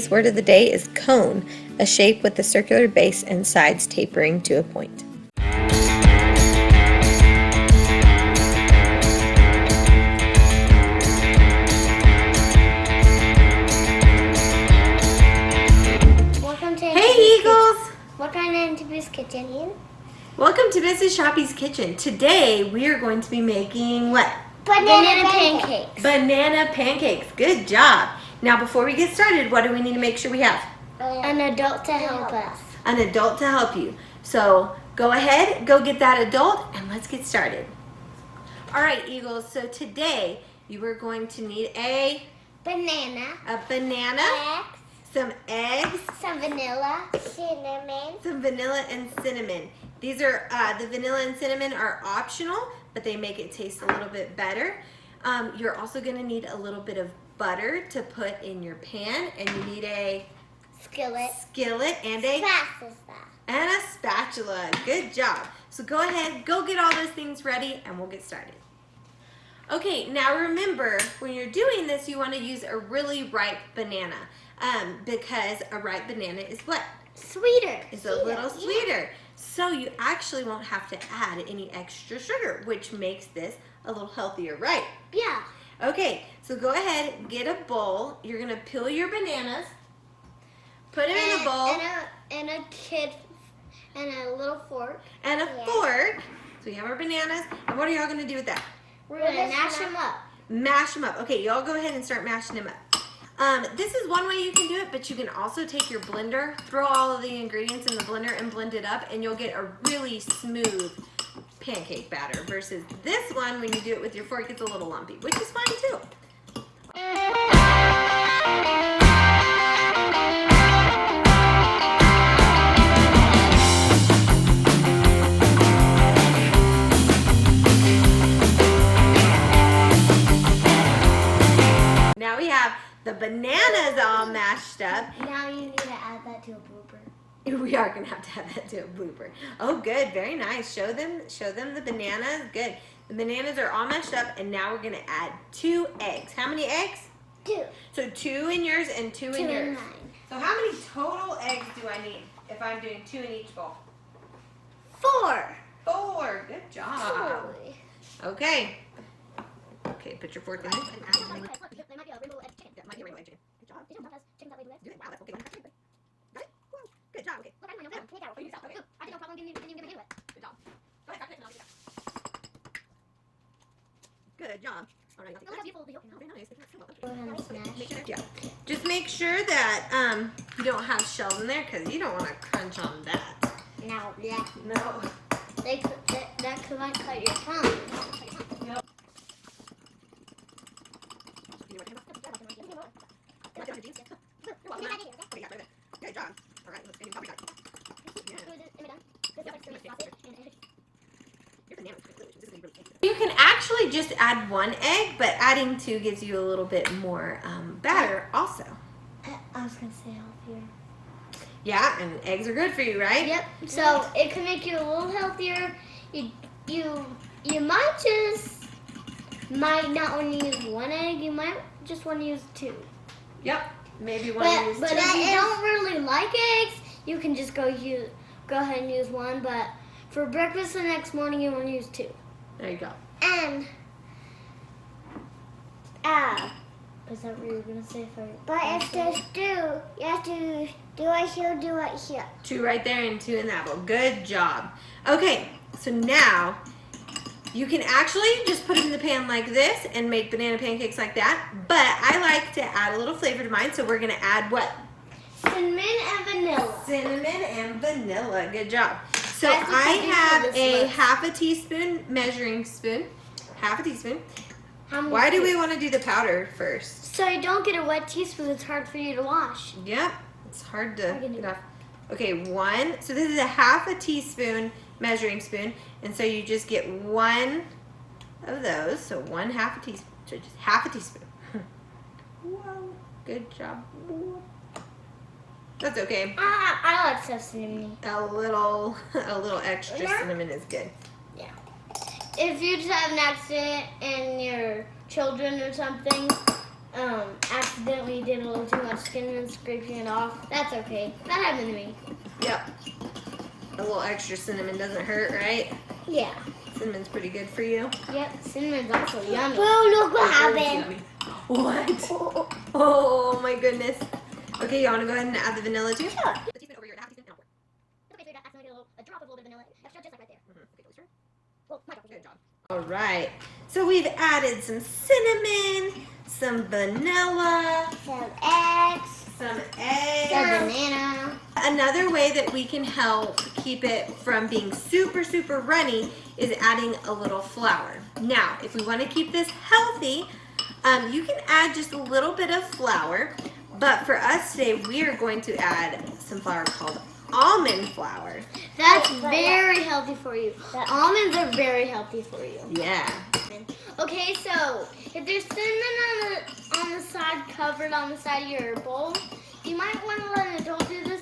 Today's word of the day is cone, a shape with a circular base and sides tapering to a point. Welcome to Hey Eagles! Welcome to Tbls Kitchen. Welcome to Mrs. Shoppy's Kitchen. Today we are going to be making what? Banana pancakes. Banana pancakes. Good job. Now before we get started, what do we need to make sure we have? An adult to help us. An adult to help you. So go ahead, go get that adult, and let's get started. All right, Eagles, so today you are going to need a Banana. banana, some eggs, Some vanilla. Cinnamon. some vanilla and cinnamon. These are, the vanilla and cinnamon are optional, but they make it taste a little bit better. You're also gonna need a little bit of butter to put in your pan, and you need a Skillet. and a spatula. Good job. So go ahead, go get all those things ready, and we'll get started. Okay, now remember, when you're doing this, you want to use a really ripe banana, because a ripe banana is what? Sweeter. It's a little sweeter. So you actually won't have to add any extra sugar, which makes this a little healthier, right? Yeah. Okay, so go ahead, get a bowl. You're gonna peel your bananas, put them in a bowl. And a little fork. And a fork. So we have our bananas. And what are y'all gonna do with that? We're gonna mash them up. Mash them up. Okay, y'all go ahead and start mashing them up. This is one way you can do it, but you can also take your blender, throw all of the ingredients in the blender and blend it up, and you'll get a really smooth pancake batter versus this one, when you do it with your fork, it's a little lumpy, which is fine too. Now we have the bananas all mashed up. Now you need to add that to a blooper. We are gonna have to add that to a blooper. Oh, good, very nice. Show them the bananas. Good. The bananas are all mashed up, and now we're gonna add 2 eggs. How many eggs? 2. So 2 in yours and 2 in yours. Mine. So how many total eggs do I need if I'm doing 2 in each bowl? 4. 4. Good job. Okay. Okay, put your fork in. That might be a rainbow egg chicken. Good job. Wow, that's okay. Got it? Woo. Good job. Okay. Okay. I did no problem getting it. Good job. Go ahead, and I'll do that. Good job. All right. Very nice. Yeah. Just make sure that you don't have shells in there, because you don't want to crunch on that. No. No. That could might cut your tongue. Good job. All right, let's get it. You can actually just add 1 egg, but adding 2 gives you a little bit more batter also. I was going to say healthier. Yeah, and eggs are good for you, right? Yep. So it can make you a little healthier. You might not want to use 1 egg. You might just want to use 2. Yep. Maybe one of these. But if you don't really like eggs, you can just go ahead and use 1. But for breakfast the next morning, you want to use 2. There you go. And is that what you were gonna say for? But if there's 2, you have to do it here. 2 right there and 2 in that bowl. Good job. Okay, so now you can actually just put it in the pan like this and make banana pancakes like that. But I like to add a little flavor to mine, so we're gonna add what? Cinnamon and vanilla. Cinnamon and vanilla. Good job. So I have a half a teaspoon measuring spoon. Half a teaspoon. Why do we want to do the powder first? So you don't get a wet teaspoon. It's hard for you to wash. Yep, it's hard to get off. Okay, 1. So this is a half a teaspoon measuring spoon, and so you just get 1 of those. So 1 half a teaspoon. So just half a teaspoon. Whoa, good job. That's okay. I like some cinnamon. A little extra cinnamon is good. Yeah. If you just have an accident and your children or something, accidentally did a little too much cinnamon, scraping it off. That's okay. That happened to me. Yep. A little extra cinnamon doesn't hurt, right? Yeah. Cinnamon's pretty good for you. Yep, cinnamon's also yummy. Oh, look what happened. What? Oh my goodness. Okay, you want to go ahead and add the vanilla too? Sure. A teaspoon over here, a half teaspoon, and I'll pour. It's okay, so you got accidentally a drop of a little bit of vanilla extra, just like right there. Okay, really sure? Well, my drop was Good job. All right. So we've added some cinnamon, some vanilla, some eggs, some eggs, some banana. Another way that we can help keep it from being super, super runny is adding a little flour. Now, if we want to keep this healthy, you can add just a little bit of flour, but for us today, we are going to add some flour called almond flour. That's very healthy for you. Almonds are very healthy for you. Yeah. Okay, so if there's cinnamon on the side, covered on the side of your bowl, you might want to let an adult do this.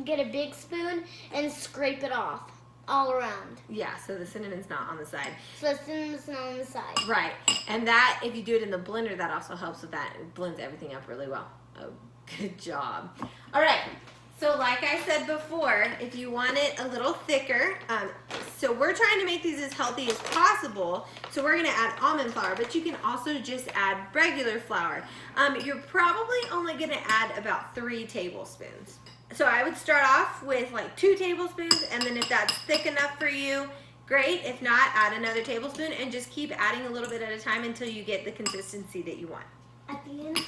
Get a big spoon and scrape it off all around. Yeah, so the cinnamon's not on the side. So the cinnamon's not on the side. Right, and that, if you do it in the blender, that also helps with that. It blends everything up really well. Oh, good job. All right, so like I said before, if you want it a little thicker, so we're trying to make these as healthy as possible, so we're gonna add almond flour, but you can also just add regular flour. You're probably only gonna add about 3 tablespoons. So I would start off with like 2 tablespoons, and then if that's thick enough for you, great. If not, add another tablespoon and just keep adding a little bit at a time until you get the consistency that you want. At the end.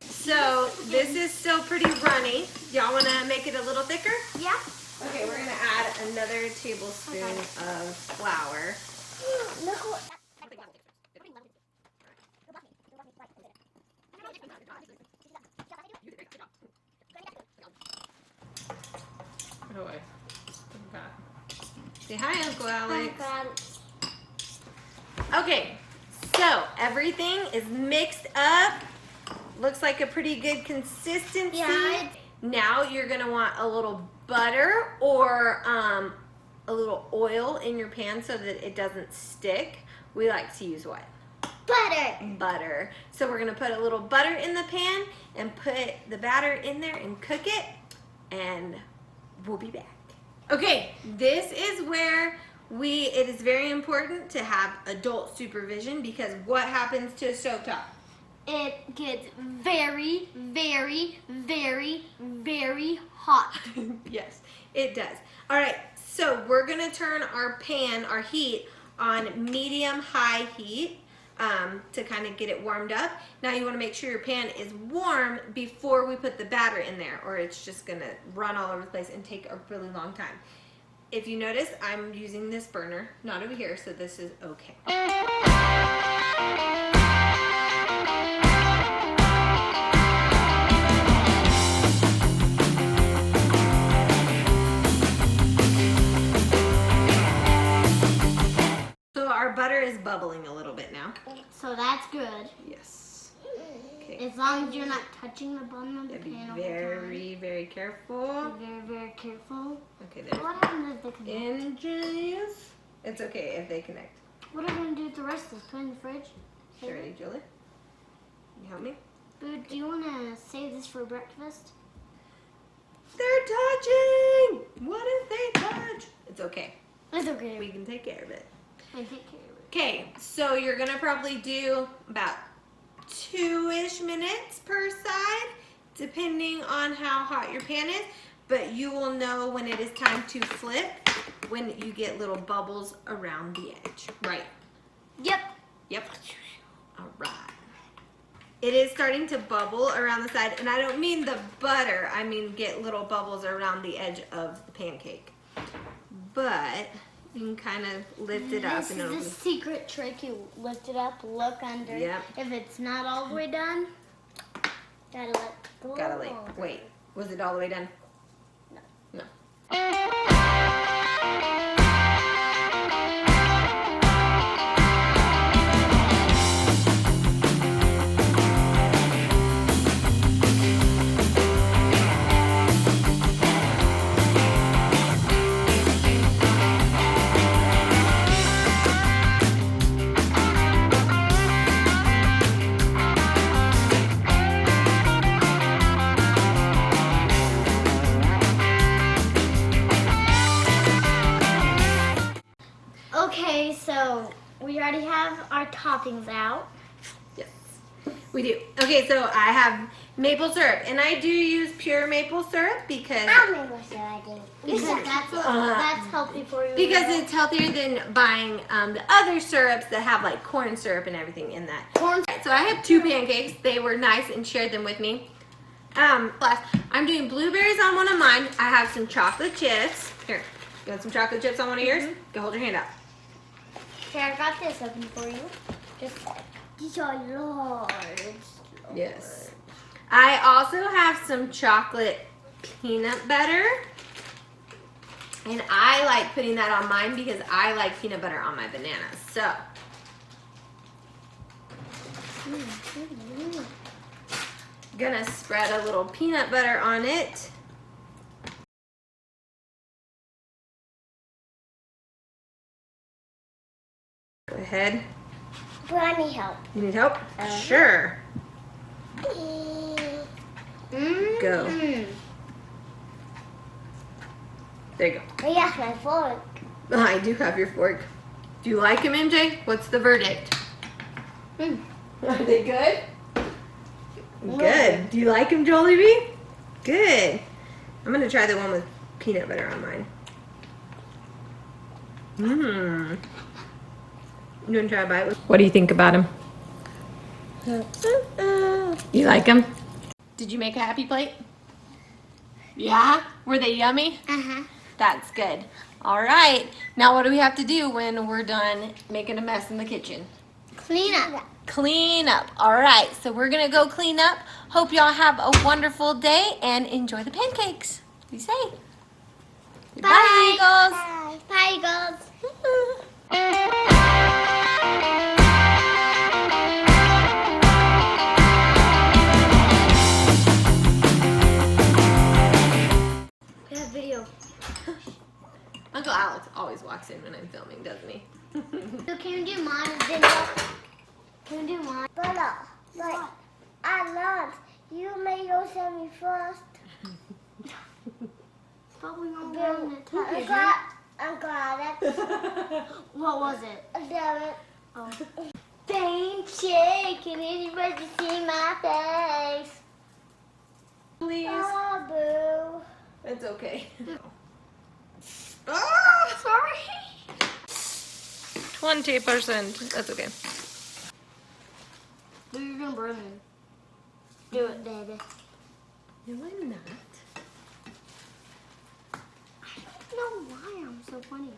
So this is still pretty runny. Y'all want to make it a little thicker? Yeah. Okay, we're going to add another tablespoon of flour. Look what. Oh, I forgot. Say hi, Uncle Alex. Okay, so everything is mixed up. Looks like a pretty good consistency. Yeah. Now you're gonna want a little butter or a little oil in your pan so that it doesn't stick. We like to use what? Butter. Butter. So we're gonna put a little butter in the pan and put the batter in there and cook it, and we'll be back. Okay, this is where it is very important to have adult supervision, because what happens to a stovetop? It gets very, very, very, very hot. Yes, it does. All right, so we're gonna turn our pan, our heat, on medium-high heat to kind of get it warmed up. Now you wanna make sure your pan is warm before we put the batter in there, or it's just gonna run all over the place and take a really long time. If you notice, I'm using this burner, not over here, so this is okay. Our butter is bubbling a little bit now. So that's good. Yes. Okay. As long as you're not touching the bottom of the pan. Be very, very careful. Be very, very careful. Okay, there. What happens if they connect? Hinges. It's okay if they connect. What are we going to do with the rest of this? Put it in the fridge? You ready, Julie? Can you help me? Boo, do you want to save this for breakfast? They're touching! What if they touch? It's okay. It's okay. We can take care of it. I take care of it. Okay, so you're gonna probably do about 2-ish minutes per side, depending on how hot your pan is, but you will know when it is time to flip when you get little bubbles around the edge, right? Yep. Yep. All right. It is starting to bubble around the side, and I don't mean the butter, I mean get little bubbles around the edge of the pancake. But you can kind of lift it up. This is a secret trick. You lift it up, look under. Yep. If it's not all the way done, gotta let go. Wait. Was it all the way done? No. No. Okay, so we already have our toppings out. Yes, we do. Okay, so I have maple syrup, and I do use pure maple syrup because Maple syrup, I think. Because that's healthy for you. because it's healthier than buying the other syrups that have like corn syrup and everything in that. Corn. So I had 2 pancakes. They were nice and shared them with me. Plus, I'm doing blueberries on one of mine. I have some chocolate chips. Here, you want some chocolate chips on one of yours? Go hold your hand out. Okay, I got this open for you. These are large. Yes. I also have some chocolate peanut butter. And I like putting that on mine because I like peanut butter on my bananas. So. Gonna spread a little peanut butter on it. Go ahead. Do I need help? You need help? Sure. Go. There you go. Oh, yes, my fork. I do have your fork. Do you like them, MJ? What's the verdict? Are they good? Good. Do you like them, Jollibee? Good. I'm going to try the one with peanut butter on mine. Mmm. You want to try a bite? What do you think about them? You like them? Did you make a happy plate? Yeah? Were they yummy? Uh-huh. That's good. All right. Now what do we have to do when we're done making a mess in the kitchen? Clean up. Clean up. All right. So we're going to go clean up. Hope y'all have a wonderful day and enjoy the pancakes. Be safe. Bye, Eagles. Bye, Eagles. Video. Uncle Alex always walks in when I'm filming, doesn't he? So can we do mine and then can we do mine? Brother, like, I learned you made yours me first. But we don't want it. Uncle Alex. What was it? Oh. Pancake, can anybody see my face? Please. Oh, boo. It's okay. Oh, sorry. 20%. That's okay. You're gonna burn me. Do it, baby. No, I'm not. I don't know why I'm so funny.